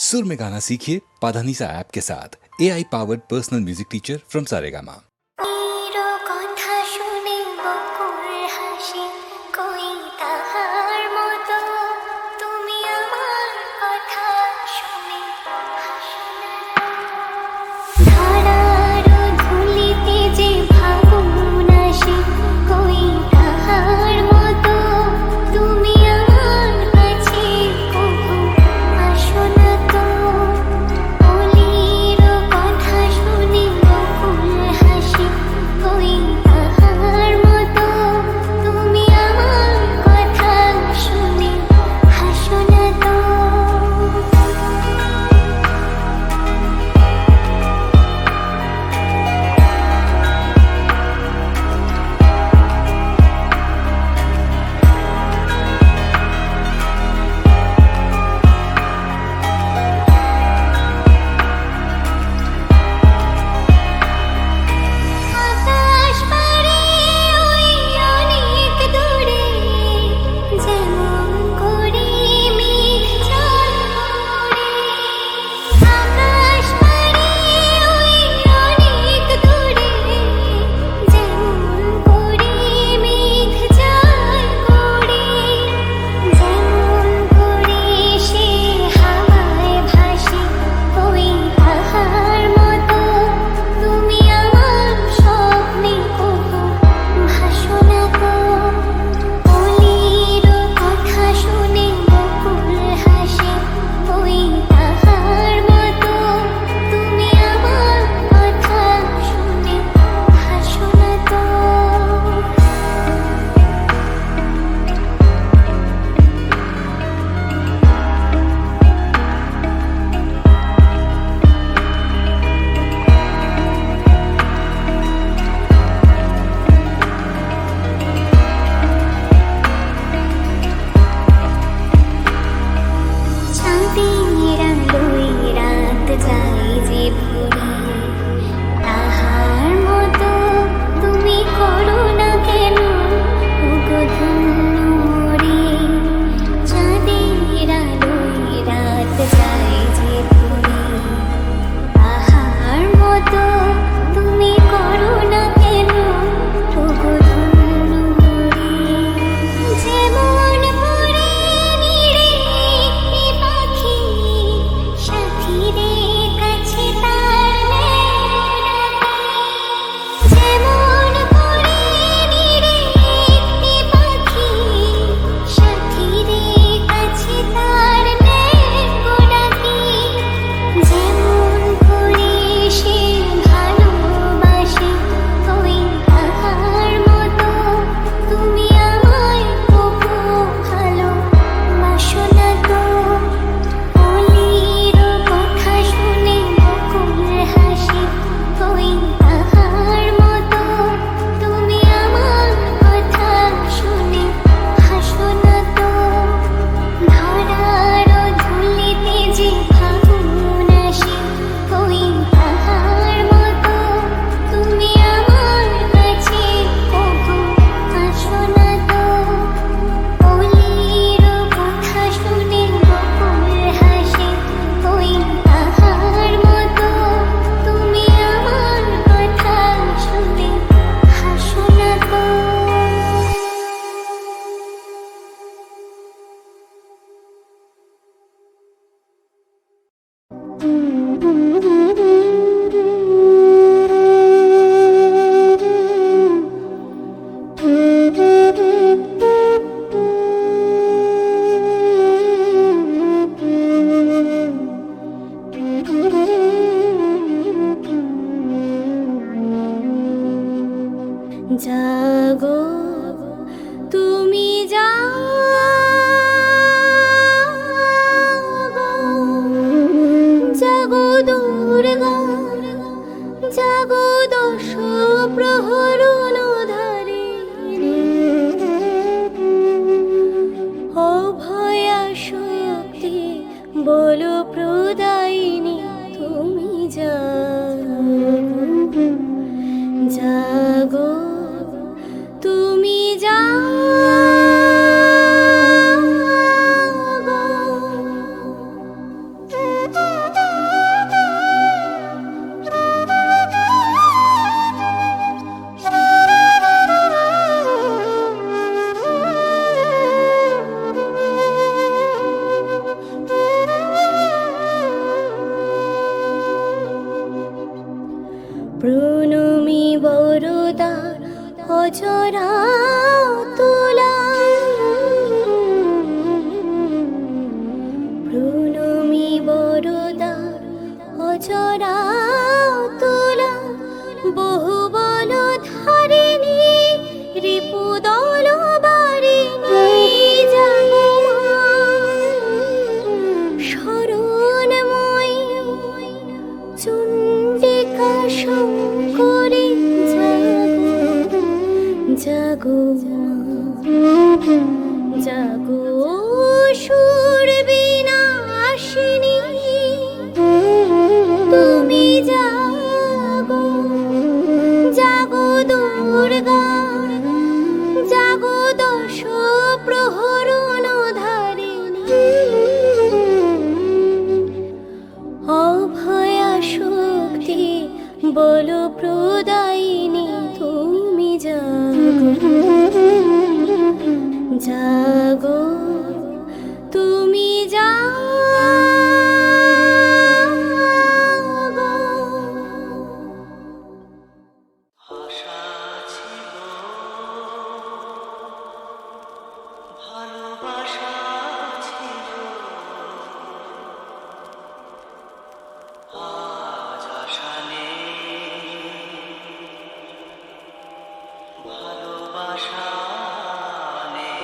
सुर में गाना सीखिए पाधानीसा ऐप के साथ AI powered personal music teacher from Saregama. जागो তুমি जागो जागो दुर्गा जागो दश प्रहर ধারে অভয়া শক্তি বলো প্রদায়িনী তুমি জাগো জাগো তুমি জাগো বরদা অজরা তুলা প্রণমী বরদা অজরা তুলা বহু বল ধারিণী রিপুদল বারিণী জাগো মা শরণময়ী চণ্ডিকা শঙ্করী জাগো জাগো সুর বিনাশিনী তুমি জাগো জাগো দুর্গা জাগো দশ প্রহরণ ধারিণী অভয়া শক্তি বল প্রদায়িনী তুমি জাগো জাগো তুমি জাগো আশা ছিল, ভালোবাসা ছিল, আজ আশা নেই, ভালোবাসা নেই।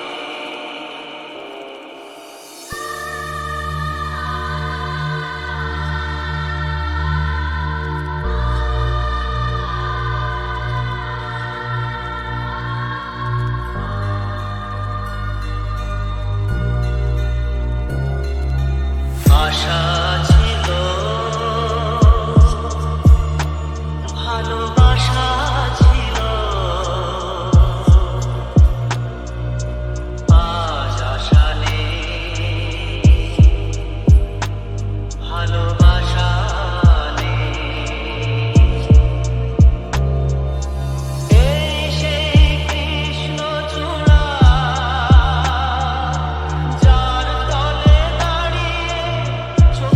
আশা ছিল, ভালোবাসা ছিল, আজ আশা নেই, ভালোবাসা নেই। এই সেই কৃষ্ণচূড়া, যার তলে দাঁড়িয়ে চোখ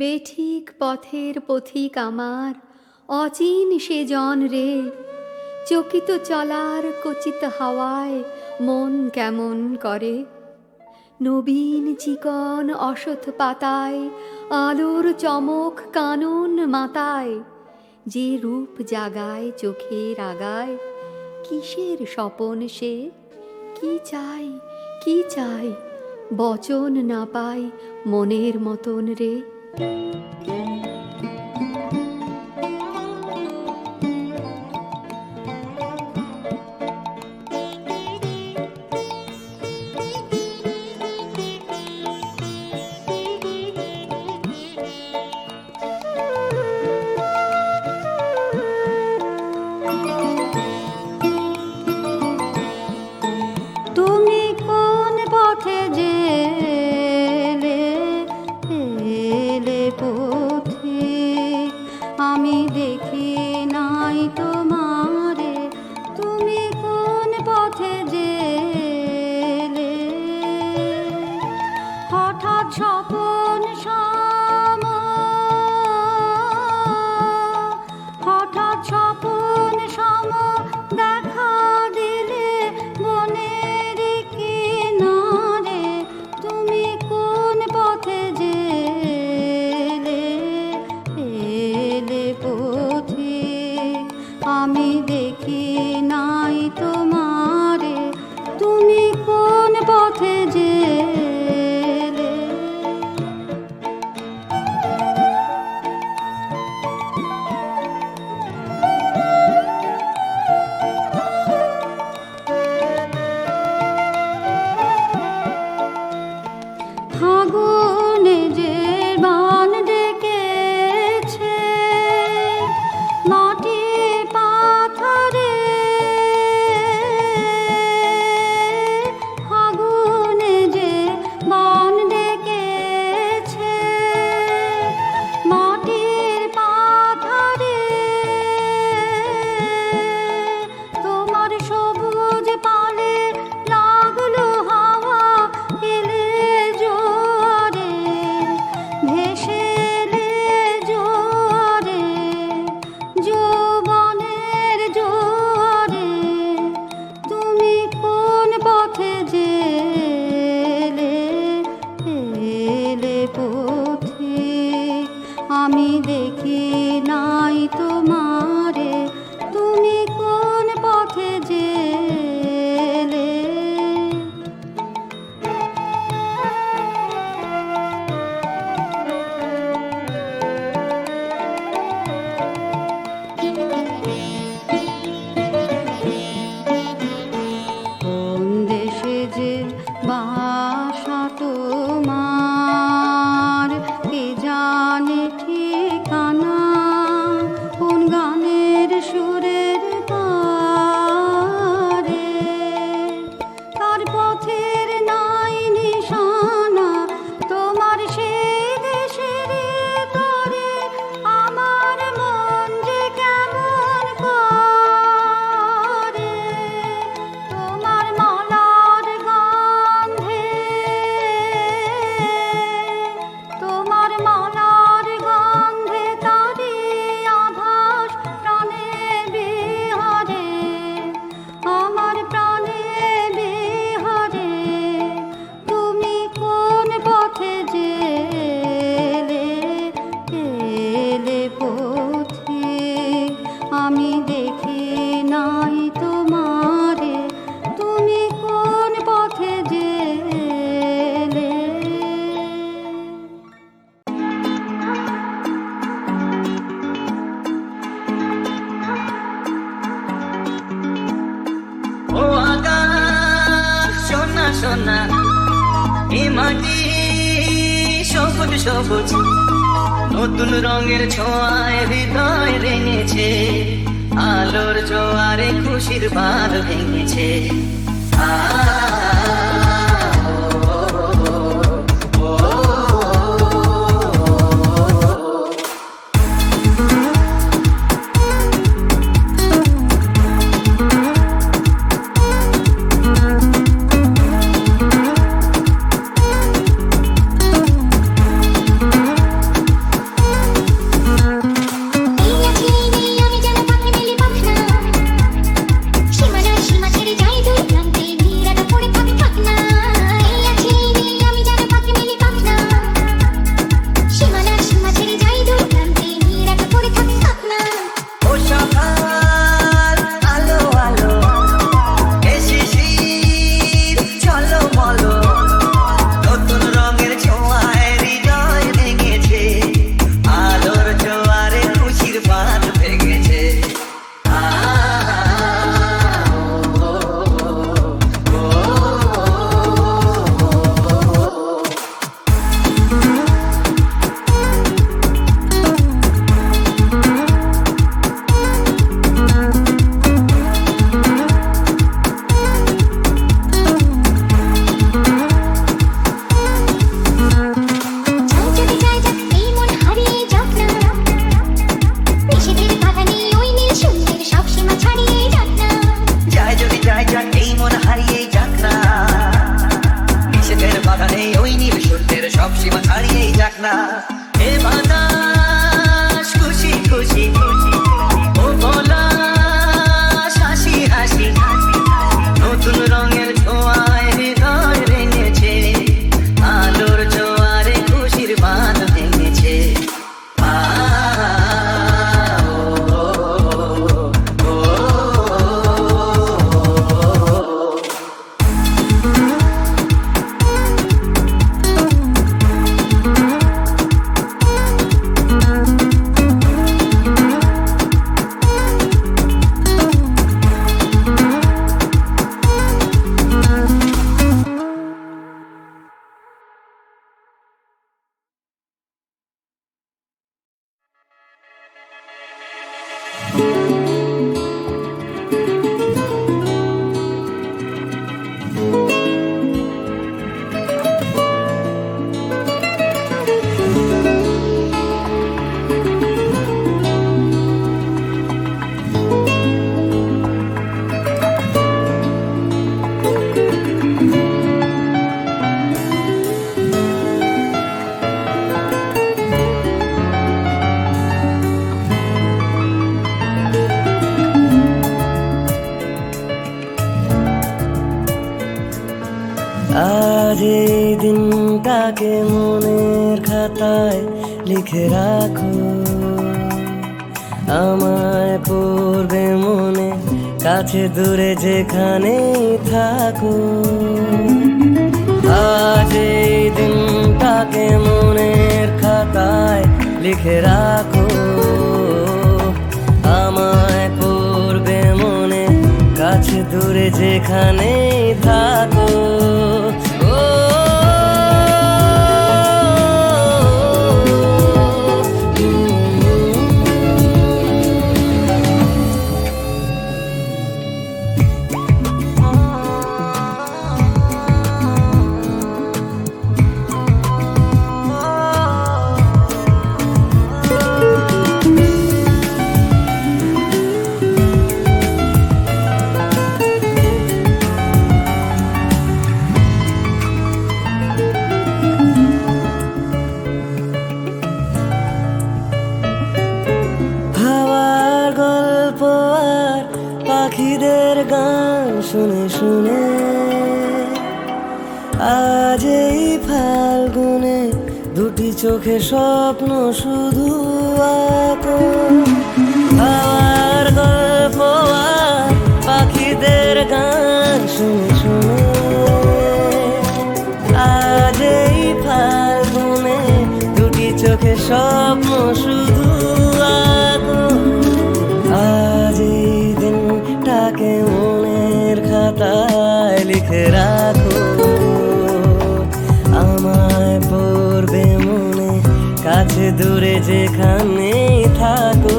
বেঠিক পথের পথিক আমার, অচিন সে জন রে। চকিত চলার কচিত হাওয়ায় মন কেমন করে। নবীন চিকন অসথ পাতায় আলোর চমক কানন মাতায়। যে রূপ জাগায় চোখের আগায়, কিসের স্বপন সে? কি চাই, কি চাই, বচন না পাই মনের মতন রে। তুমি কোন পথে গেলে, এলে পথিক, আমি দেখি নাই তোমারে। তুমি কোন পথে গেলে, হঠাৎ স্বপন সম, হঠাৎ স্বপন সম দেখা দিলে বনের কিনারে। তুমি কোন পথে গেলে, এলে পথিক, আমি দেখি নাই তোমারে। তুমি কোন পথে গেলে। ফাগুনে যে বান ডেকেছে মাটি পাথরে, ফাগুনে যে বান ডেকেছে মাটির পাথরে। তোমার সবুজ পালে লাগলো হাওয়া, এলে জোয়ারে, ভেসে এলে জোয়ারে, যৌবনের জোয়ারে। তুমি কোন পথে গেলে, এলে পথিক, আমি দেখি নাই তোমারে। তুমি কোন পথে গেলে। কোন দেশে যে বাসা তোমার, কে জানে ঠিকানা। কোন গানের সুরের তারে, তার পথের নাই নিশানা। তোমার সে দেশের তরে আমার মন যে কেমন করে। তোমার মালার গন্ধে, তোমার মালার গন্ধে তারি আভাস প্রাণে বিহারে, আমার প্রাণে বিহারে। তুমি কোন পথে গেলে, এলে পথিক, আমি দেখি নাই তোমারে। তুমি কোন পথে গেলে। ও আকাশ সোনা সোনা, এ মাটি সবুজ সবুজ, নতুন রঙের ছোঁয়ায় হৃদয় রেঙেছে। আলোর জোয়ারে খুশির বাঁধ ভেঙেছে। আ আজ এই দিনটাকে মনের খাতায় লিখে রাখো, আমায় পড়বে মনে, কাছে দূরে যেখানেই থাকো। আজ এই দিনটাকে মনের খাতায় লিখে রাখো, আমায় পড়বে মনে, কাছে দূরে যেখানেই থাকো। পাখিদের গান শুনে শুনে আজ এই ফাল্গুনে দুটি চোখে স্বপ্ন শুধু আঁকো। হাওয়ার গল্প আর পাখিদের গান শুনে শুনে আজ এই ফাল্গুনে দুটি চোখে স্বপ্ন শুধু আঁকো। আজ এই দিনটাকে মনের খাতায় লিখে রাখো, আমায় পড়বে মনে, কাছে দূরে যেখানেই থাকো।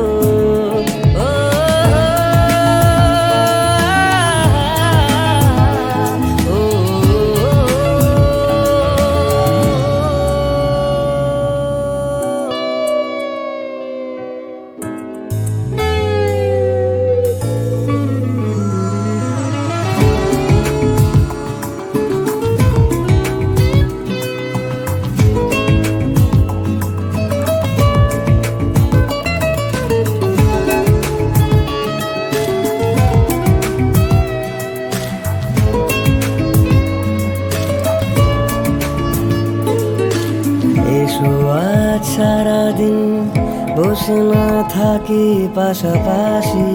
সারাদিন বসে না থাকি পাশাপাশি,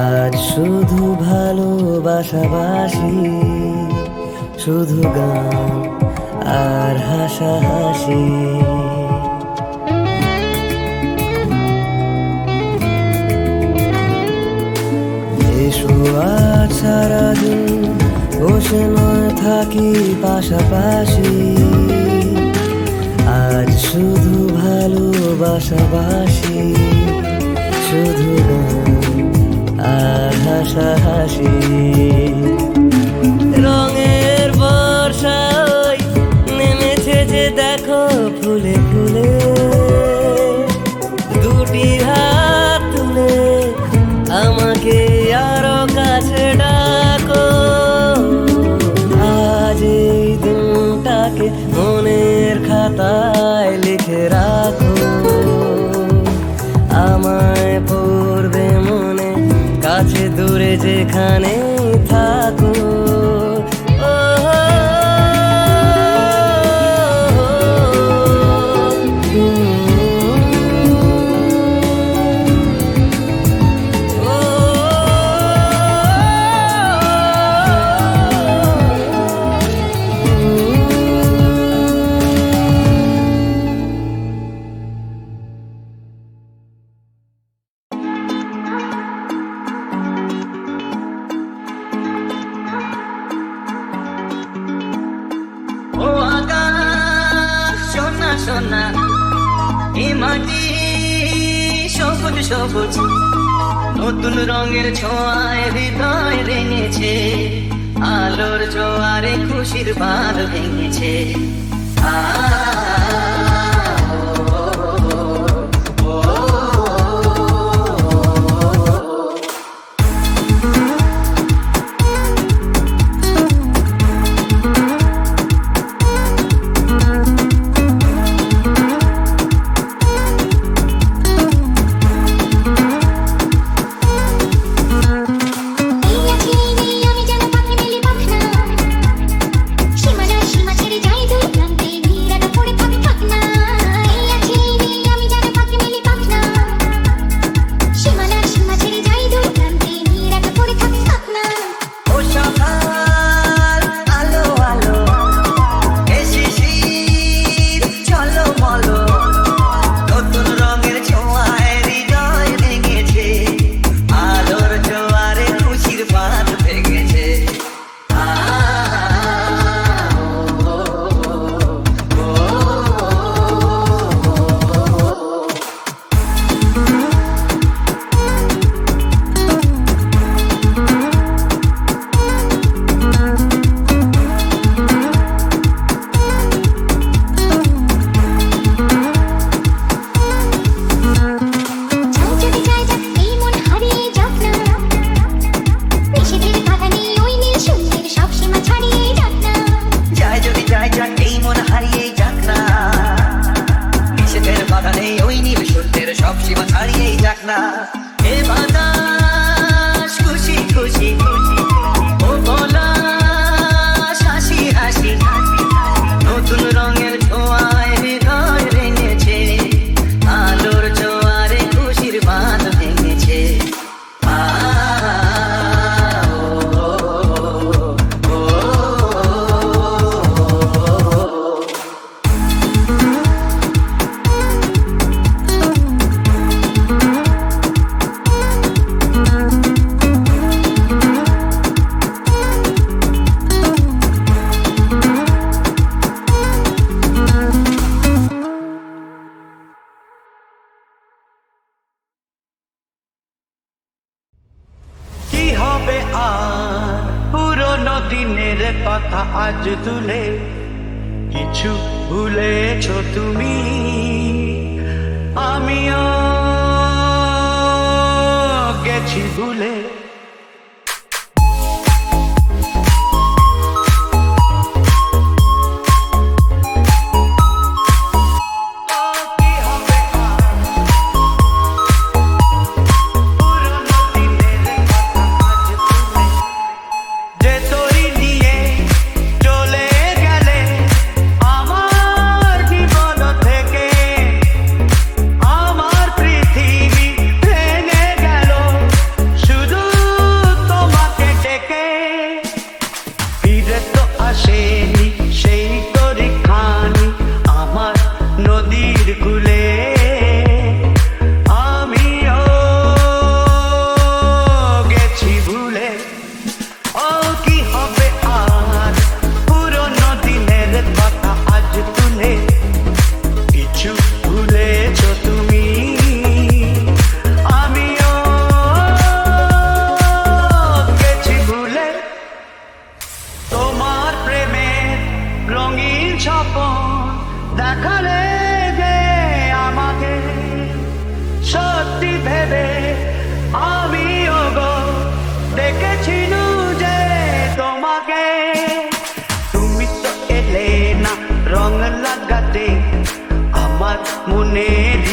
আজ শুধু ভালোবাসাবাসি, শুধু গান আর হাসাহাসি। এসো আজ সারাদিন বসে না থাকি পাশাপাশি, আজ শুধু ভালোবাসাবাসি, শুধু গান আর হাসাহাসি। রঙের বর্ষা নেমেছে যে দেখো ফুলে ফুলে, দুটি হাত তুলে আমাকে আরো কাছে ডাকো। আজ এই দিনটাকে মনের খাতায় লিখে রাখো, আমায় পড়বে মনে, কাছে দূরে যেখানেই থাকো। ও আকাশ সোনা সোনা, এই মাটি সবুজ সবুজ নতুন রঙের ছোঁয়ায় হৃদয় রেঙেছে, আলোর জোয়ারে খুশির বাঁধ ভেঙেছে। দিনের কথা আজ তুলে কিছু ভুলেছো তুমি, আমিও গেছি ভুলে। দেখালে যে আমাকে সত্যি ভেবে আমিও গো দেখেছিলু যে তোমাকে। তুমি তো এলে না রং লাগাতে আমার মনের